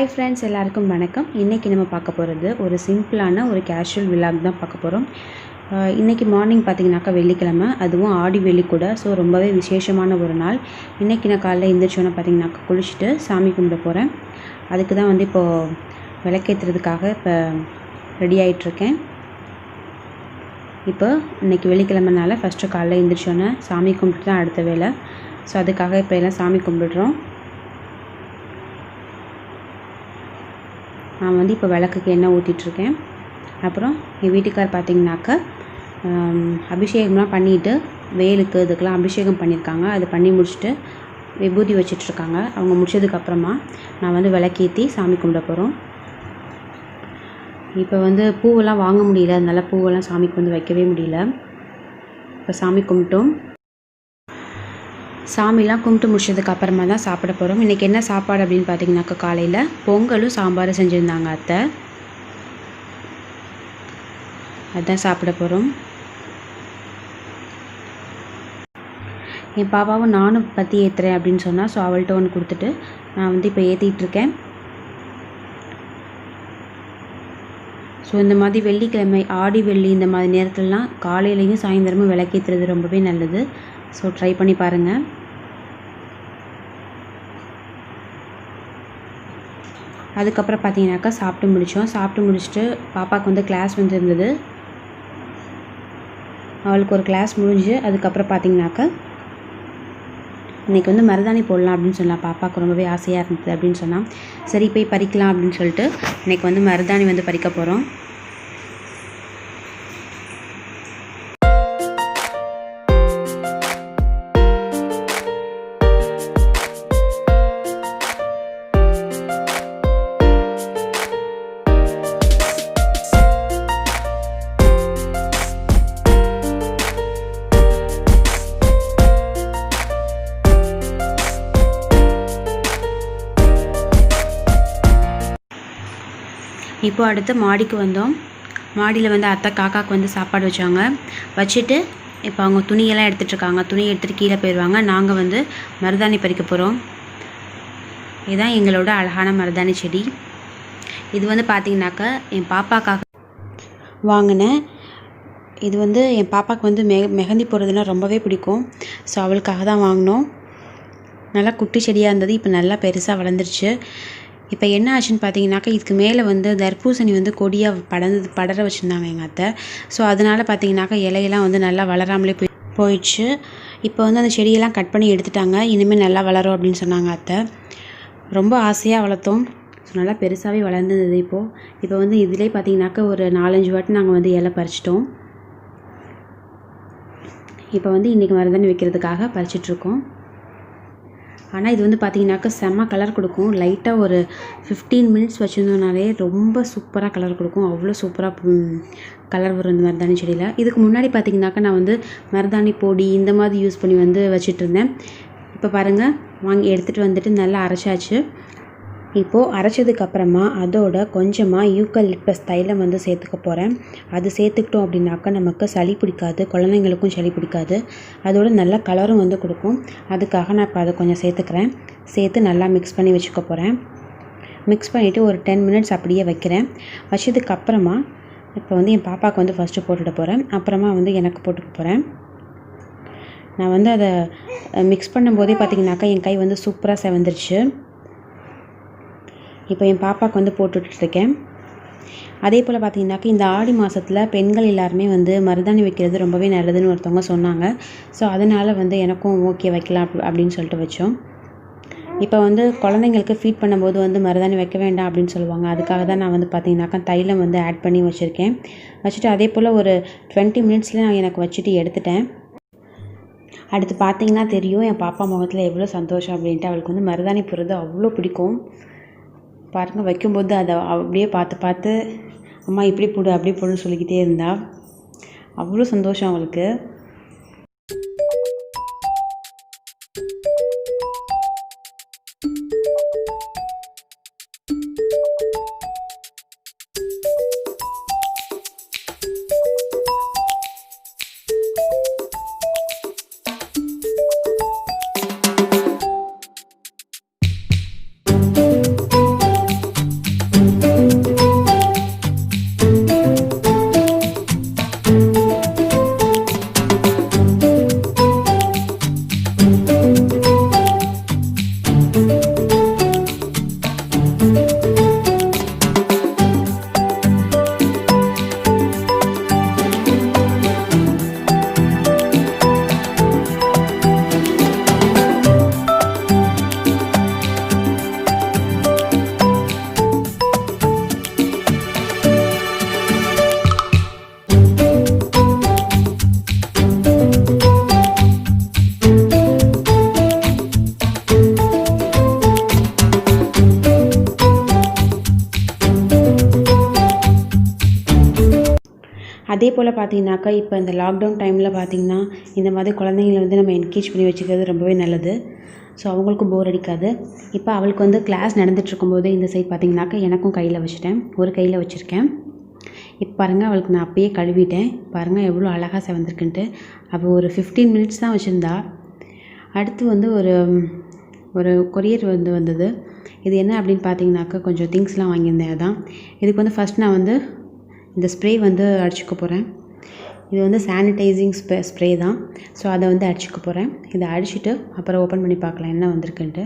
Hi friends, எல்லாருக்கும் வணக்கம். இன்றைக்கி நம்ம பார்க்க போகிறது ஒரு சிம்பிளான ஒரு கேஷுவல் விலாக் தான் பார்க்க போகிறோம். இன்றைக்கி மார்னிங் பார்த்திங்கனாக்கா வெள்ளிக்கிழமை, அதுவும் ஆடி வெள்ளி கூட. ஸோ ரொம்பவே விசேஷமான ஒரு நாள். இன்றைக்கி நான் காலையில் எழுந்திரிச்சோன்னே பார்த்திங்கனாக்கா குளிச்சுட்டு சாமி கும்பிட போகிறேன். அதுக்கு தான் வந்து இப்போது விளக்கேற்றுறதுக்காக இப்போ ரெடி ஆகிட்ருக்கேன். இப்போ இன்றைக்கி வெள்ளிக்கிழமைனால ஃபஸ்ட்டு காலையில் எழுந்திரிச்சோன்னே சாமி கும்பிட்டு தான் அடுத்த வேலை. ஸோ அதுக்காக இப்போ எல்லாம் சாமி கும்பிடுறோம். நான் வந்து இப்போ விளக்குக்கு எண்ணெய் ஊற்றிட்டுருக்கேன். அப்புறம் என் வீட்டுக்கார் பார்த்திங்கனாக்கா அபிஷேகம்லாம் பண்ணிவிட்டு வேலுக்கு இதுக்கெலாம் அபிஷேகம் பண்ணியிருக்காங்க. அது பண்ணி முடிச்சுட்டு விபூதி வச்சிட்ருக்காங்க. அவங்க முடிச்சதுக்கப்புறமா நான் வந்து விளக்கேற்றி சாமி கும்பிட போகிறோம். இப்போ வந்து பூவெல்லாம் வாங்க முடியல, அதனால பூவெல்லாம் சாமிக்கு வந்து வைக்கவே முடியல. இப்போ சாமி கும்பிட்டோம். சாமிலாம் கும்பிட்டு முடிச்சதுக்கு அப்புறமா தான் சாப்பிட போகிறோம். இன்றைக்கி என்ன சாப்பாடு அப்படின்னு பார்த்தீங்கன்னாக்கா காலையில் பொங்கலும் சாம்பாரும் செஞ்சுருந்தாங்க அத்தை. அதுதான் சாப்பிட போகிறோம். என் பாப்பாவும் நானும் பற்றி ஏற்றுறேன் அப்படின்னு சொன்னால், ஸோ அவள்கிட்ட ஒன்று கொடுத்துட்டு நான் வந்து இப்போ ஏற்றிட்டுருக்கேன். ஸோ இந்த மாதிரி வெள்ளிக்கிழமை ஆடி வெள்ளி இந்த மாதிரி நேரத்துலலாம் காலையிலையும் சாயந்தரமும் விளக்கேற்றுறது ரொம்பவே நல்லது. ஸோ ட்ரை பண்ணி பாருங்கள். அதுக்கப்புறம் பார்த்தீங்கன்னாக்கா சாப்பிட்டு முடித்தோம். சாப்பிட்டு முடிச்சுட்டு பாப்பாவுக்கு வந்து கிளாஸ் வந்து இருந்தது. அவளுக்கு ஒரு கிளாஸ் முடிஞ்சு அதுக்கப்புறம் பார்த்தீங்கன்னாக்கா இன்றைக்கி வந்து மருதாணி போடலாம் அப்படின்னு சொன்னால் பாப்பாவுக்கு ரொம்பவே ஆசையாக இருந்தது அப்படின்னு சொன்னால், சரி போய் பறிக்கலாம் அப்படின்னு சொல்லிட்டு இன்றைக்கி வந்து மருதாணி வந்து பறிக்க போகிறோம். இப்போ அடுத்து மாடிக்கு வந்தோம். மாடியில் வந்து அத்தை காக்காவுக்கு வந்து சாப்பாடு வச்சாங்க. வச்சுட்டு இப்போ அவங்க துணியெல்லாம் எடுத்துகிட்ருக்காங்க. துணி எடுத்துகிட்டு கீழே போயிடுவாங்க. நாங்கள் வந்து மருதாணி பறிக்க போகிறோம். இதுதான் எங்களோட அழகான மருதாணி செடி. இது வந்து பார்த்திங்கனாக்கா என் பாப்பாக்காக வாங்கினேன். இது வந்து என் பாப்பாவுக்கு வந்து மெஹந்தி போடுறதுனா ரொம்பவே பிடிக்கும். ஸோ அவளுக்காக தான் வாங்கினோம். நல்லா குட்டி செடியாக இருந்தது, இப்போ நல்லா பெருசாக வளர்ந்துருச்சு. இப்போ என்ன ஆச்சுன்னு பார்த்தீங்கன்னாக்கா இதுக்கு மேலே வந்து தர்பூசணி வந்து கொடியாக படர வச்சுருந்தாங்க எங்கள் அத்தை. ஸோ அதனால் பார்த்தீங்கன்னாக்கா இலையெல்லாம் வந்து நல்லா வளராமலே போயிடுச்சு. இப்போ வந்து அந்த செடியெல்லாம் கட் பண்ணி எடுத்துட்டாங்க. இனிமேல் நல்லா வளரும் அப்படின்னு சொன்னாங்க அத்தை. ரொம்ப ஆசையாக வளர்த்தோம். ஸோ நல்லா பெருசாகவே வளர்ந்துருந்தது. இப்போ வந்து இதிலே பார்த்தீங்கன்னாக்கா ஒரு 4-5 வாட்டி நாங்கள் வந்து இலை பறிச்சிட்டோம். இப்போ வந்து இன்றைக்கி மருதாணி வைக்கிறதுக்காக பறிச்சிட்ருக்கோம். ஆனால் இது வந்து பார்த்திங்கனாக்கா செம்ம கலர் கொடுக்கும். லைட்டாக ஒரு 15 மினிட்ஸ் வச்சுருந்தோம்னாலே ரொம்ப சூப்பராக கலர் கொடுக்கும். அவ்வளோ சூப்பராக கலர் வரும் இந்த மருதாணி செடியில். இதுக்கு முன்னாடி பார்த்திங்கனாக்கா நான் வந்து மருதாணி பொடி இந்த மாதிரி யூஸ் பண்ணி வந்து வச்சிட்ருந்தேன். இப்போ பாருங்கள், வாங்கி எடுத்துகிட்டு வந்துட்டு நல்லா அரைச்சாச்சு. இப்போது அரைச்சதுக்கப்புறமா அதோட கொஞ்சமாக யூக்கலிப்டஸ் தைலம் வந்து சேர்த்துக்க போகிறேன். அது சேர்த்துக்கிட்டோம் அப்படின்னாக்கா நமக்கு சளி பிடிக்காது, குழந்தைங்களுக்கும் சளி பிடிக்காது. அதோட நல்ல கலரும் வந்து கொடுக்கும். அதுக்காக நான் இப்போ அதை கொஞ்சம் சேர்த்துக்கிறேன். சேர்த்து நல்லா மிக்ஸ் பண்ணி வச்சுக்க போகிறேன். மிக்ஸ் பண்ணிவிட்டு ஒரு 10 மினிட்ஸ் அப்படியே வைக்கிறேன். வச்சதுக்கப்புறமா இப்போ வந்து என் பாப்பாவுக்கு வந்து ஃபஸ்ட்டு போட்டுட போகிறேன். அப்புறமா வந்து எனக்கு போட்டுக்க போகிறேன். நான் வந்து அதை மிக்ஸ் பண்ணும்போதே பார்த்திங்கனாக்கா என் கை வந்து சூப்பராக செவந்துருச்சு. இப்போ என் பாப்பாவுக்கு வந்து போட்டுட்ருக்கேன். அதே போல் பார்த்திங்கனாக்கா இந்த ஆடி மாதத்தில் பெண்கள் எல்லாருமே வந்து மருதாணி வைக்கிறது ரொம்பவே நல்லதுன்னு ஒருத்தவங்க சொன்னாங்க. ஸோ அதனால் வந்து எனக்கும் ஓகே வைக்கலாம் அப்படின்னு சொல்லிட்டு வச்சோம். இப்போ வந்து குழந்தைங்களுக்கு ஃபீட் பண்ணும்போது வந்து மருதாணி வைக்க வேண்டாம் அப்படின்னு சொல்லுவாங்க. அதுக்காக தான் நான் வந்து பார்த்திங்கனாக்கா தைலம் வந்து ஆட் பண்ணி வச்சுருக்கேன். வச்சுட்டு அதே போல் ஒரு 20 மினிட்ஸில் நான் எனக்கு வச்சுட்டு எடுத்துட்டேன். அடுத்து பார்த்திங்கன்னா தெரியும் என் பாப்பா முகத்தில் எவ்வளோ சந்தோஷம் அப்படின்ட்டு. அவளுக்கு வந்து மருதாணி போடுறது அவ்வளோ பிடிக்கும். பாருங்கள், வைக்கும்போது அதை அப்படியே பார்த்து அம்மா இப்படி போடு அப்படி போடுன்னு சொல்லிக்கிட்டே இருந்தா. அவ்வளோ சந்தோஷம் அவளுக்கு. அதே போல் பார்த்தீங்கன்னாக்கா இப்போ இந்த லாக்டவுன் டைமில் பார்த்திங்கன்னா இந்த மாதிரி குழந்தைங்கள வந்து நம்ம என்கேஜ் பண்ணி வச்சுக்கிறது ரொம்பவே நல்லது. ஸோ அவங்களுக்கும் போர் அடிக்காது. இப்போ அவளுக்கு வந்து கிளாஸ் நடந்துகிட்ருக்கும்போது இந்த சைட் பார்த்திங்கனாக்கா எனக்கும் கையில் வச்சுட்டேன், ஒரு கையில் வச்சுருக்கேன். இப்போ பாருங்கள் அவளுக்கு நான் அப்பயே கழுவிட்டேன். பாருங்கள் எவ்வளோ அழகாக செவந்திருக்குன்ட்டு. அவள் ஒரு 15 மினிட்ஸ் தான் வச்சுருந்தா. அடுத்து வந்து ஒரு கொரியர் வந்தது. இது என்ன அப்படின்னு பார்த்தீங்கன்னாக்கா கொஞ்சம் திங்ஸ்லாம் வாங்கியிருந்தேன். அதான் இதுக்கு வந்து ஃபஸ்ட் நான் வந்து இந்த ஸ்ப்ரே வந்து அடிச்சுக்க போகிறேன். இது வந்து சானிடைசிங் ஸ்ப்ரே தான். ஸோ அதை வந்து அடிச்சுக்க போகிறேன். இதை அடிச்சுட்டு அப்புறம் ஓப்பன் பண்ணி பார்க்கலாம் என்ன வந்திருக்குன்ட்டு.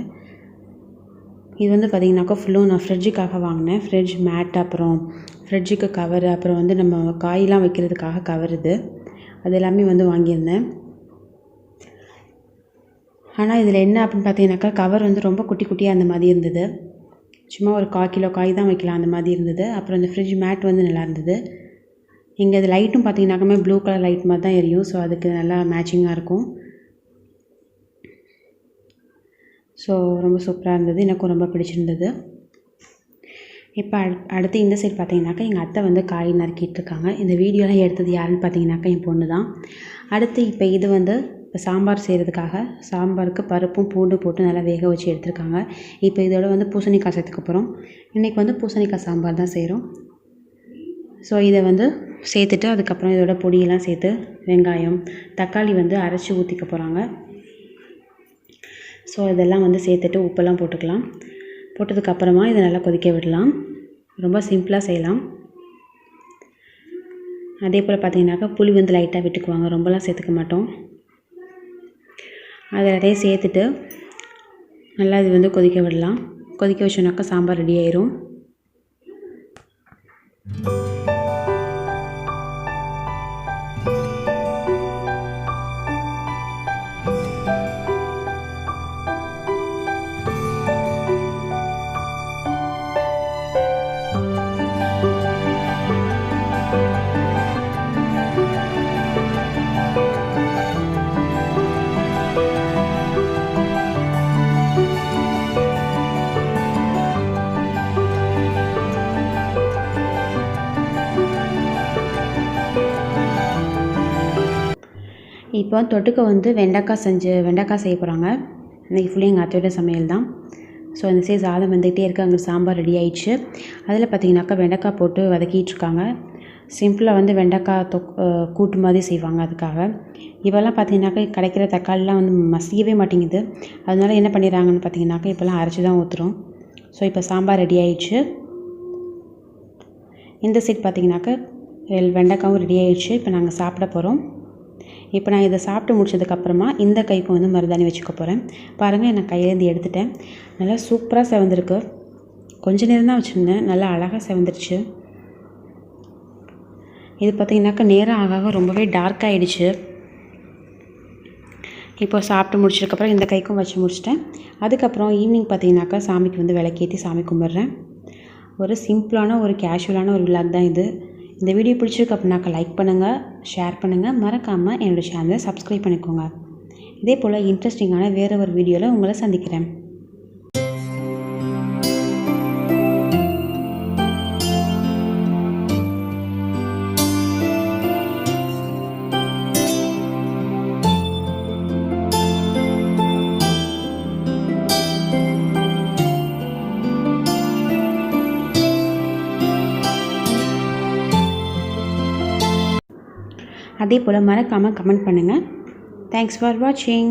இது வந்து பார்த்திங்கனாக்கா ஃபுல்லும் நான் ஃப்ரிட்ஜுக்காக வாங்கினேன். ஃப்ரிட்ஜ் மேட், அப்புறம் ஃப்ரிட்ஜுக்கு கவரு, அப்புறம் வந்து நம்ம காயெலாம் வைக்கிறதுக்காக கவர், அது எல்லாமே வந்து வாங்கியிருந்தேன். ஆனால் இதில் என்ன அப்படின்னு பார்த்தீங்கன்னாக்கா கவர் வந்து ரொம்ப குட்டி குட்டியாக அந்த மாதிரி இருந்தது. சும்மா ஒரு 1/4 கிலோ காய் தான் வைக்கலாம் அந்த மாதிரி இருந்தது. அப்புறம் இந்த ஃப்ரிட்ஜ் மேட் வந்து நல்லா இருந்தது. இங்கே அது லைட்டும் பார்த்தீங்கன்னாக்கா ப்ளூ கலர் லைட் மாதிரி தான் எரியும். ஸோ அதுக்கு நல்லா மேட்சிங்காக இருக்கும். ஸோ ரொம்ப சூப்பராக இருந்தது, எனக்கும் ரொம்ப பிடிச்சிருந்தது. இப்போ அடுத்து இந்த சைடு பார்த்தீங்கன்னாக்கா எங்கள் அத்தை வந்து காய் நறுக்கிட்டு இருக்காங்க. இந்த வீடியோலாம் எடுத்தது யாருன்னு பார்த்தீங்கன்னாக்கா என் பொண்ணு தான். அடுத்து இப்போ இது வந்து இப்போ சாம்பார் செய்கிறதுக்காக சாம்பாருக்கு பருப்பும் பூண்டு போட்டு நல்லா வேக வச்சு எடுத்துருக்காங்க. இப்போ இதோட வந்து பூசணிக்காய் சேர்த்துக்க போகிறோம். இன்றைக்கி வந்து பூசணிக்காய் சாம்பார் தான் செய்கிறோம். ஸோ இதை வந்து சேர்த்துட்டு அதுக்கப்புறம் இதோட பொடியெல்லாம் சேர்த்து வெங்காயம், தக்காளி வந்து அரைச்சி ஊற்றிக்க போகிறாங்க. ஸோ இதெல்லாம் வந்து சேர்த்துட்டு உப்பெல்லாம் போட்டுக்கலாம். போட்டதுக்கப்புறமா இதை நல்லா கொதிக்க விடலாம். ரொம்ப சிம்பிளாக செய்யலாம். அதே போல் பார்த்தீங்கன்னாக்கா புளி வந்து லைட்டாக விட்டுக்குவாங்க, ரொம்பலாம் சேர்த்துக்க மாட்டோம். அதை நிறைய சேர்த்துட்டு நல்லா இது வந்து கொதிக்க விடலாம். கொதிக்க வச்சோன்னாக்கா சாம்பார் ரெடி ஆயிரும். இப்போ தொட்டுக்க வந்து வெண்டைக்காய் செய்ய போகிறாங்க. இன்றைக்கி ஃபுல்லாக எங்கள் அத்தையோட சமையல் தான். ஸோ அந்த சைடு சாதம் வந்துகிட்டே இருக்குது, அங்கே சாம்பார் ரெடி ஆயிடுச்சு. அதில் பார்த்திங்கனாக்கா வெண்டைக்காய் போட்டு வதக்கிட்டுருக்காங்க. சிம்பிளாக வந்து வெண்டைக்காய் கூட்டு மாதிரி செய்வாங்க அதுக்காக. இப்போல்லாம் பார்த்திங்கனாக்கா கிடைக்கிற தக்காளிலாம் வந்து மசியவே மாட்டேங்குது. அதனால என்ன பண்ணிடுறாங்கன்னு பார்த்திங்கனாக்கா இப்போல்லாம் அரைச்சி தான் ஊற்றுறோம். ஸோ இப்போ சாம்பார் ரெடி ஆயிடுச்சு. இந்த சைடு பார்த்திங்கனாக்கா வெண்டைக்காவும் ரெடி ஆயிடுச்சு. இப்போ நாங்கள் சாப்பிட போகிறோம். இப்போ நான் இதை சாப்பிட்டு முடிச்சதுக்கப்புறமா இந்த கைக்கு வந்து மருதாணி வச்சுக்க போகிறேன். பாருங்கள் நான் கையிலேருந்து எடுத்துட்டேன். நல்லா சூப்பராக செவந்திருக்கு. கொஞ்ச நேரம் தான் வச்சுருந்தேன், நல்லா அழகாக செவந்துருச்சு. இது பார்த்திங்கனாக்கா நேரம் ஆக ரொம்பவே டார்க் ஆகிடுச்சு. இப்போ சாப்பிட்டு முடிச்சதுக்கப்புறம் இந்த கைக்கும் வச்சு முடிச்சிட்டேன். அதுக்கப்புறம் ஈவினிங் பார்த்திங்கனாக்கா சாமிக்கு வந்து விளக்கேற்றி சாமி கும்பிட்றேன். ஒரு சிம்பிளான ஒரு கேஷுவலான ஒரு விளாக் தான் இது. இந்த வீடியோ பிடிச்சிருக்கு அப்படின்னாக்கா லைக் பண்ணுங்கள், ஷேர் பண்ணுங்கள், மறக்காமல் என்னோடய சேனலை சப்ஸ்கிரைப் பண்ணிக்கோங்க. இதே போல் இன்ட்ரெஸ்டிங்கான வேறு ஒரு வீடியோவில் உங்களை சந்திக்கிறேன். அதே போல் மறக்காமல் கமெண்ட் பண்ணுங்கள். தேங்க்ஸ் ஃபார் வாட்சிங்.